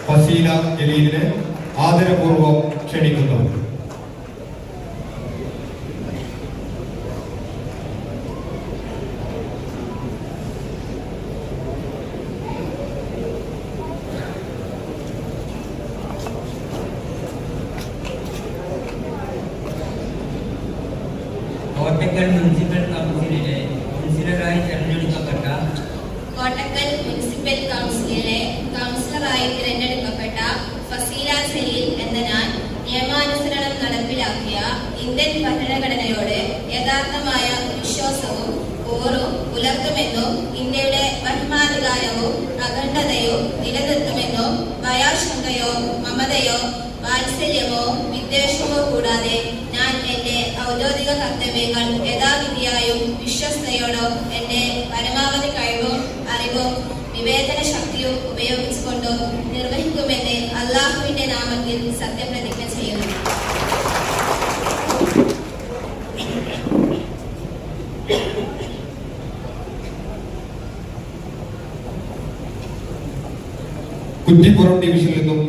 ഫസീല ജലീലിനെ ആദരപൂർവ്വം ക്ഷണിക്കുന്നു. കോട്ടക്കൽ മുനിസിപ്പൽ കൗൺസിലിലെ കൗൺസിലറായി തിരഞ്ഞെടുക്കപ്പെട്ട ഫസീല ജലീൽ എന്ന ഞാൻ നിയമാനുസരണം നടപ്പിലാക്കിയ ഇന്ത്യൻ ഭരണഘടനയോട് യഥാർത്ഥമായ വിശ്വാസവും കൂറും പുലർത്തുമെന്നും ഇന്ത്യയുടെ പരമാധികാരവും അഖണ്ഡതയും നിലനിർത്തുമെന്നും ഭയാശങ്കയോ മമതയോ വാത്സല്യമോ വിദ്വേഷമോ കൂടാതെ ഞാൻ എന്റെ ഔദ്യോഗിക കർത്തവ്യങ്ങൾ യഥാവിധിയായും വിശ്വസ്തയോടും എന്റെ പരമാവധി കഴിവും അറിവും വിവേചന ശക്തിയും ഉപയോഗിച്ചുകൊണ്ടും നിർവഹിക്കുമെന്ന് അള്ളാഹുവിന്റെ നാമത്തിൽ സത്യപ്രതിജ്ഞ ചെയ്യുന്നു. കുറ്റിപ്പുറം ഡിവിഷനിൽ നിന്നും